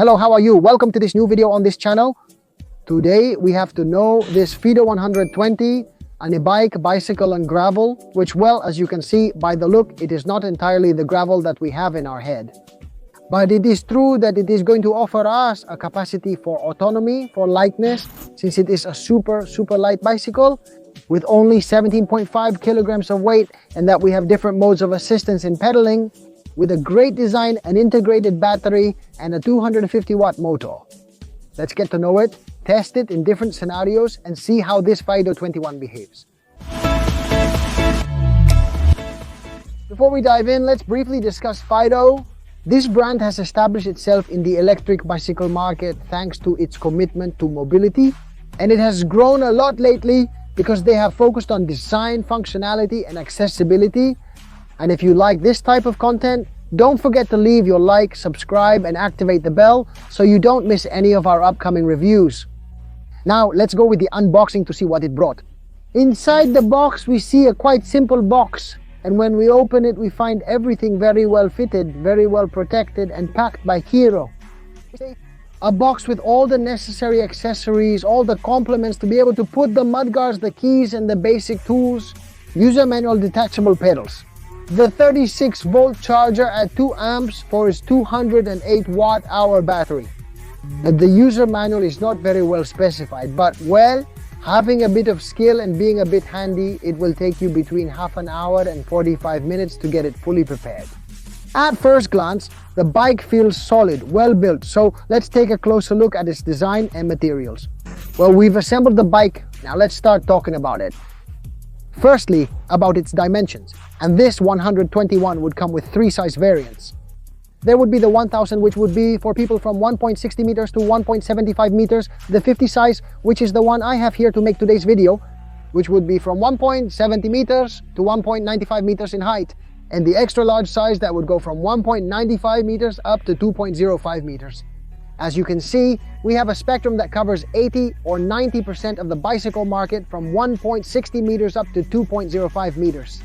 Hello, how are you? Welcome to this new video on this channel. Today we have to know this FIIDO 120, an e-bike, bicycle and gravel, which, well, as you can see by the look, it is not entirely the gravel that we have in our head. But it is true that it is going to offer us a capacity for autonomy, for lightness, since it is a super light bicycle with only 17.5 kilograms of weight, and that we have different modes of assistance in pedaling, with a great design, an integrated battery, and a 250 watt motor. Let's get to know it, test it in different scenarios, and see how this FIIDO 21 behaves. Before we dive in, let's briefly discuss FIIDO. This brand has established itself in the electric bicycle market thanks to its commitment to mobility, and it has grown a lot lately because they have focused on design, functionality, and accessibility. And if you like this type of content, don't forget to leave your like, subscribe, and activate the bell so you don't miss any of our upcoming reviews. Now, let's go with the unboxing to see what it brought. Inside the box, we see a quite simple box. And when we open it, we find everything very well fitted, very well protected, and packed by FIIDO. A box with all the necessary accessories, all the complements to be able to put the mudguards, the keys, and the basic tools. User manual detachable pedals. The 36-volt charger at 2 amps for its 208 watt-hour battery. The user manual is not very well specified, but, well, having a bit of skill and being a bit handy, it will take you between half an hour and 45 minutes to get it fully prepared. At first glance, the bike feels solid, well built, so let's take a closer look at its design and materials. Well, we've assembled the bike, now let's start talking about it. Firstly, about its dimensions, and this 121 would come with 3 size variants. There would be the 1000, which would be for people from 1.60 meters to 1.75 meters, the 50 size, which is the one I have here to make today's video, which would be from 1.70 meters to 1.95 meters in height, and the extra large size that would go from 1.95 meters up to 2.05 meters. As you can see, we have a spectrum that covers 80 or 90% of the bicycle market from 1.60 meters up to 2.05 meters.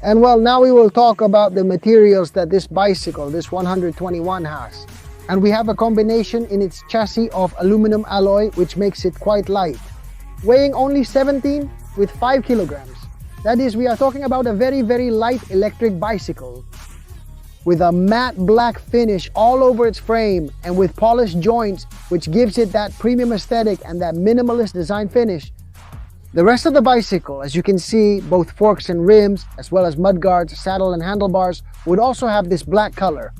And well, now we will talk about the materials that this bicycle, this 121, has. And we have a combination in its chassis of aluminum alloy, which makes it quite light, weighing only 17 with 5 kilograms. That is, we are talking about a very light electric bicycle with a matte black finish all over its frame and with polished joints, which gives it that premium aesthetic and that minimalist design finish. The rest of the bicycle, as you can see, both forks and rims, as well as mudguards, saddle and handlebars, would also have this black color.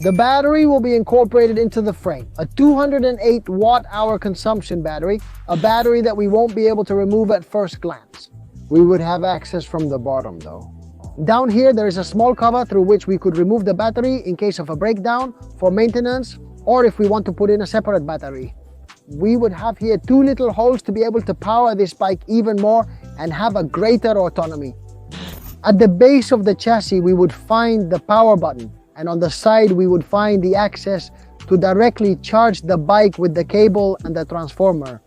The battery will be incorporated into the frame, a 208 watt-hour consumption battery, a battery that we won't be able to remove at first glance. We would have access from the bottom though. Down here there is a small cover through which we could remove the battery in case of a breakdown, for maintenance, or if we want to put in a separate battery. We would have here 2 little holes to be able to power this bike even more and have a greater autonomy. At the base of the chassis we would find the power button, and on the side we would find the access to directly charge the bike with the cable and the transformer.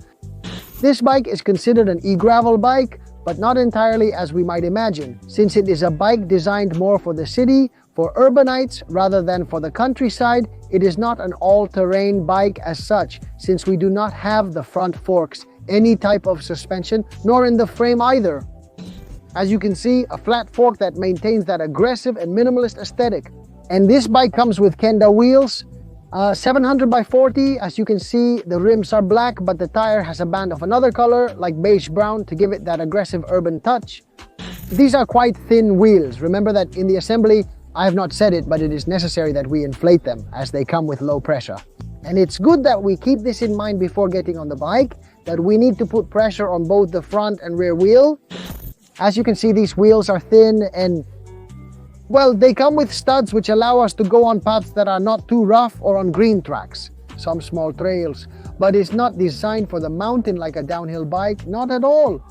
This bike is considered an e-gravel bike, but not entirely as we might imagine, since it is a bike designed more for the city, for urbanites, rather than for the countryside. It is not an all-terrain bike as such, since we do not have the front forks, any type of suspension, nor in the frame either. As you can see, a flat fork that maintains that aggressive and minimalist aesthetic. And this bike comes with Kenda wheels, 700 by 40, as you can see, the rims are black, but the tire has a band of another color, like beige brown, to give it that aggressive urban touch. These are quite thin wheels. Remember that in the assembly, I have not said it, but it is necessary that we inflate them, as they come with low pressure. And it's good that we keep this in mind before getting on the bike, that we need to put pressure on both the front and rear wheel. As you can see, these wheels are thin and, well, they come with studs which allow us to go on paths that are not too rough or on green tracks, some small trails, but it's not designed for the mountain like a downhill bike, not at all.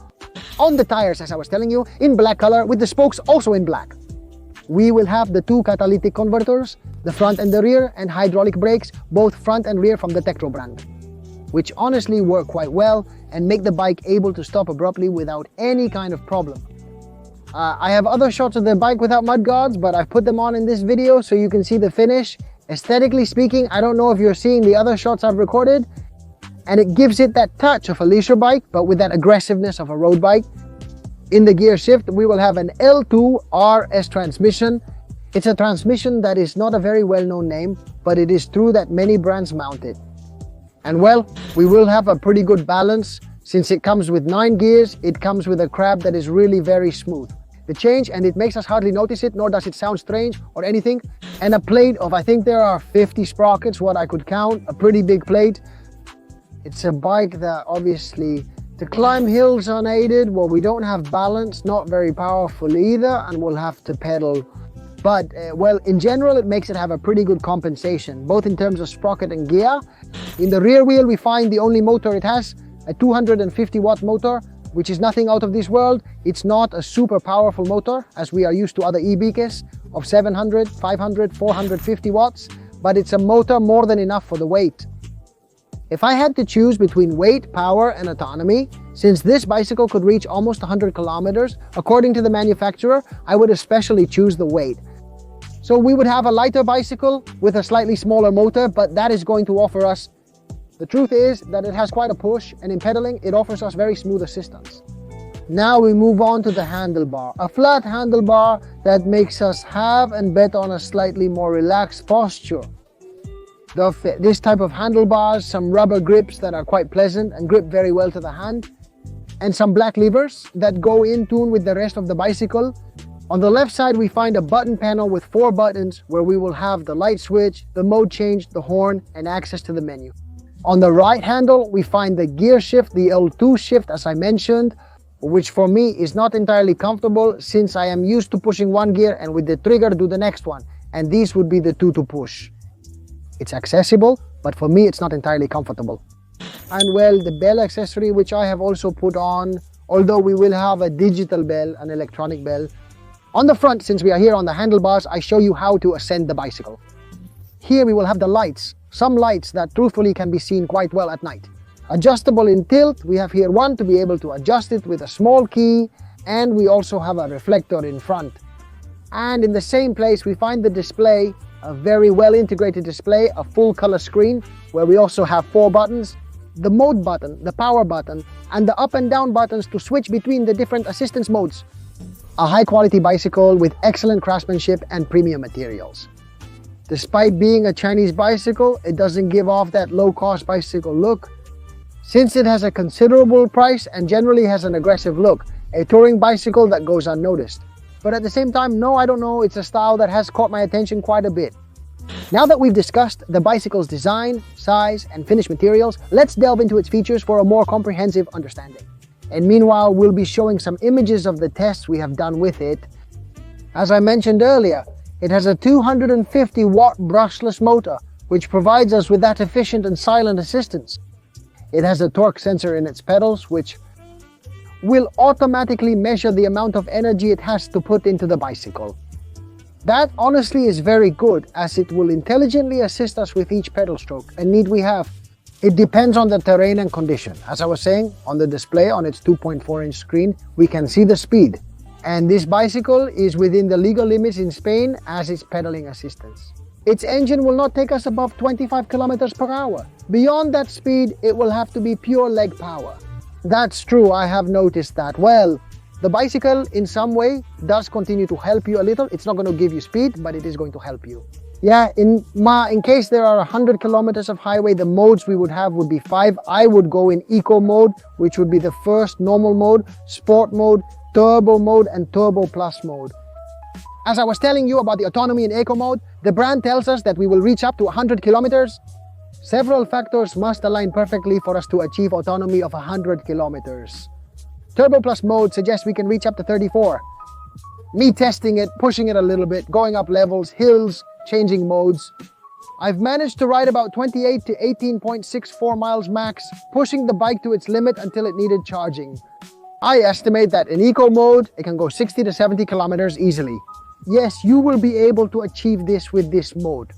On the tires, as I was telling you, in black color with the spokes also in black. We will have the 2 catalytic converters, the front and the rear, and hydraulic brakes, both front and rear from the Tektro brand, which honestly work quite well and make the bike able to stop abruptly without any kind of problem. I have other shots of the bike without mudguards, but I've put them on in this video so you can see the finish Aesthetically speaking, I don't know if you're seeing the other shots I've recorded, and it gives it that touch of a leisure bike, but with that aggressiveness of a road bike. In the gear shift, we will have an L2 RS transmission. It's a transmission that is not a very well-known name, but it is true that many brands mount it. And well, we will have a pretty good balance. Since it comes with 9 gears, it comes with a crab that is really very smooth. The change, and it makes us hardly notice it, nor does it sound strange or anything. And a plate of, I think there are 50 sprockets, what I could count, a pretty big plate. It's a bike that obviously, to climb hills unaided, well, we don't have balance, not very powerful either, and we'll have to pedal. But, well, in general, it makes it have a pretty good compensation, both in terms of sprocket and gear. In the rear wheel, we find the only motor it has, a 250 watt motor, which is nothing out of this world. It's not a super powerful motor, as we are used to other Ebikes of 700, 500, 450 watts, but it's a motor more than enough for the weight. If I had to choose between weight, power, and autonomy, since this bicycle could reach almost 100 kilometers, according to the manufacturer, I would especially choose the weight. So we would have a lighter bicycle with a slightly smaller motor, but that is going to offer us. The truth is that it has quite a push, and in pedaling, it offers us very smooth assistance. Now we move on to the handlebar. A flat handlebar that makes us have and bet on a slightly more relaxed posture. This type of handlebars, some rubber grips that are quite pleasant and grip very well to the hand, and some black levers that go in tune with the rest of the bicycle. On the left side, we find a button panel with 4 buttons where we will have the light switch, the mode change, the horn, and access to the menu. On the right handle, we find the gear shift, the L2 shift, as I mentioned, which for me is not entirely comfortable since I am used to pushing one gear and with the trigger do the next one, and these would be the 2 to push. It's accessible, but for me it's not entirely comfortable. And well, the bell accessory, which I have also put on, although we will have a digital bell, an electronic bell. On the front, since we are here on the handlebars, I show you how to ascend the bicycle. Here we will have the lights, some lights that truthfully can be seen quite well at night. Adjustable in tilt, we have here one to be able to adjust it with a small key, and we also have a reflector in front. And in the same place we find the display, a very well integrated display, a full color screen, where we also have 4 buttons, the mode button, the power button, and the up and down buttons to switch between the different assistance modes. A high quality bicycle with excellent craftsmanship and premium materials. Despite being a Chinese bicycle, it doesn't give off that low-cost bicycle look. Since it has a considerable price and generally has an aggressive look, a touring bicycle that goes unnoticed. But at the same time, no, I don't know, it's a style that has caught my attention quite a bit. Now that we've discussed the bicycle's design, size, and finish materials, let's delve into its features for a more comprehensive understanding. And meanwhile, we'll be showing some images of the tests we have done with it. As I mentioned earlier, it has a 250 watt brushless motor, which provides us with that efficient and silent assistance. It has a torque sensor in its pedals, which will automatically measure the amount of energy it has to put into the bicycle. That honestly is very good, as it will intelligently assist us with each pedal stroke, and need we have. It depends on the terrain and condition. As I was saying, on the display on its 2.4-inch screen, we can see the speed. And this bicycle is within the legal limits in Spain as its pedaling assistance. Its engine will not take us above 25 kilometers per hour. Beyond that speed, it will have to be pure leg power. That's true, I have noticed that. Well, the bicycle in some way does continue to help you a little. It's not going to give you speed, but it is going to help you. Yeah, in case there are 100 kilometers of highway, the modes we would have would be 5. I would go in eco mode, which would be the first normal mode, sport mode, turbo mode, and turbo plus mode. As I was telling you about the autonomy in eco mode, the brand tells us that we will reach up to 100 kilometers. Several factors must align perfectly for us to achieve autonomy of 100 kilometers. Turbo plus mode suggests we can reach up to 34. Me testing it, pushing it a little bit, going up levels, hills, changing modes. I've managed to ride about 28 to 18.64 miles max, pushing the bike to its limit until it needed charging. I estimate that in eco mode, it can go 60 to 70 kilometers easily. Yes, you will be able to achieve this with this mode.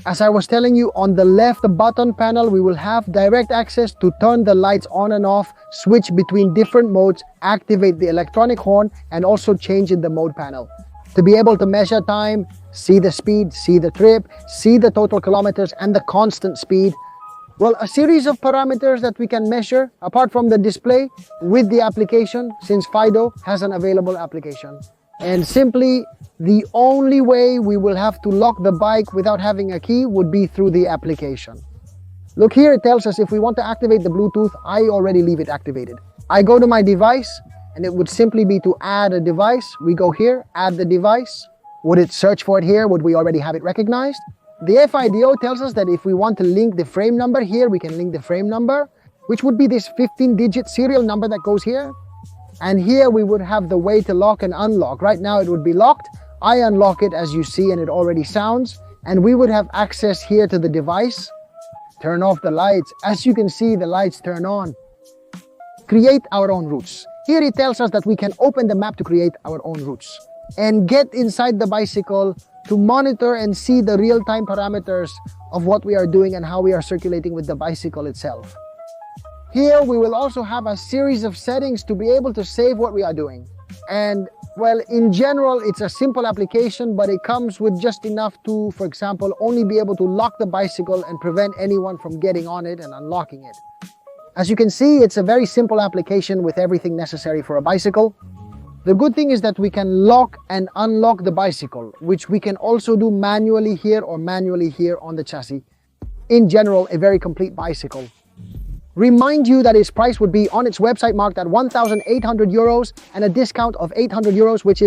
As I was telling you, on the left button panel, we will have direct access to turn the lights on and off, switch between different modes, activate the electronic horn, and also change in the mode panel. to be able to measure time, see the speed, see the trip, see the total kilometers and the constant speed. Well, a series of parameters that we can measure apart from the display with the application, since FIIDO has an available application. And simply, the only way we will have to lock the bike without having a key would be through the application. Look here, it tells us if we want to activate the Bluetooth, I already leave it activated. I go to my device and it would simply be to add a device. We go here, add the device. Would it search for it here? Would we already have it recognized? The FIIDO tells us that if we want to link the frame number here, we can link the frame number, which would be this 15-digit serial number that goes here. And here we would have the way to lock and unlock. Right now it would be locked. I unlock it as you see and it already sounds. And we would have access here to the device. Turn off the lights. As you can see, the lights turn on. Create our own routes. Here it tells us that we can open the map to create our own routes and get inside the bicycle to monitor and see the real-time parameters of what we are doing and how we are circulating with the bicycle itself. Here we will also have a series of settings to be able to save what we are doing. And well, in general, it's a simple application, but it comes with just enough to, for example, only be able to lock the bicycle and prevent anyone from getting on it and unlocking it. As you can see, it's a very simple application with everything necessary for a bicycle. The good thing is that we can lock and unlock the bicycle, which we can also do manually here or manually here on the chassis. In general, a very complete bicycle. Remind you that its price would be on its website marked at 1,800 euros and a discount of 800 euros, which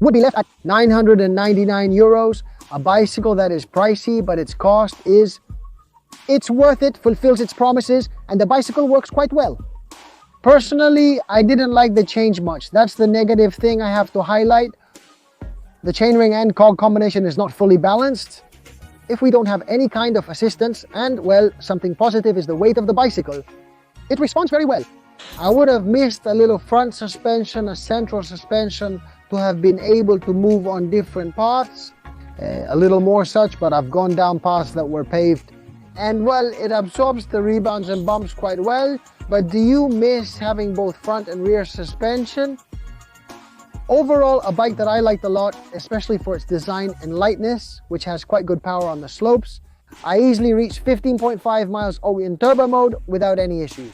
would be left at 999 euros. A bicycle that is pricey, but its cost is, it's worth it, fulfills its promises, and the bicycle works quite well. Personally, I didn't like the change much. That's the negative thing I have to highlight. The chainring and cog combination is not fully balanced. If we don't have any kind of assistance, and well, something positive is the weight of the bicycle, it responds very well. I would have missed a little front suspension, a central suspension, to have been able to move on different paths. A little more such, but I've gone down paths that were paved. And well, it absorbs the rebounds and bumps quite well, but do you miss having both front and rear suspension? Overall, a bike that I liked a lot, especially for its design and lightness, which has quite good power on the slopes. I easily reached 15.5 miles in turbo mode without any issues.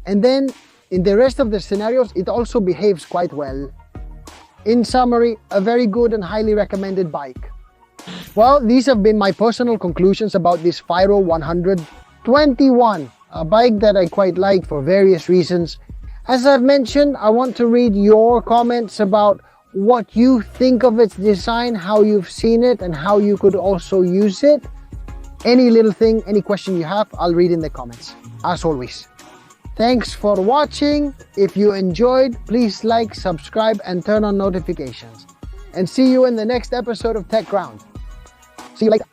And then, in the rest of the scenarios, it also behaves quite well. In summary, a very good and highly recommended bike. Well, these have been my personal conclusions about this FIIDO 121, a bike that I quite like for various reasons. As I've mentioned, I want to read your comments about what you think of its design, how you've seen it, and how you could also use it. Any little thing, any question you have, I'll read in the comments, as always. Thanks for watching. If you enjoyed, please like, subscribe, and turn on notifications. And see you in the next episode of Tech Ground. See you later.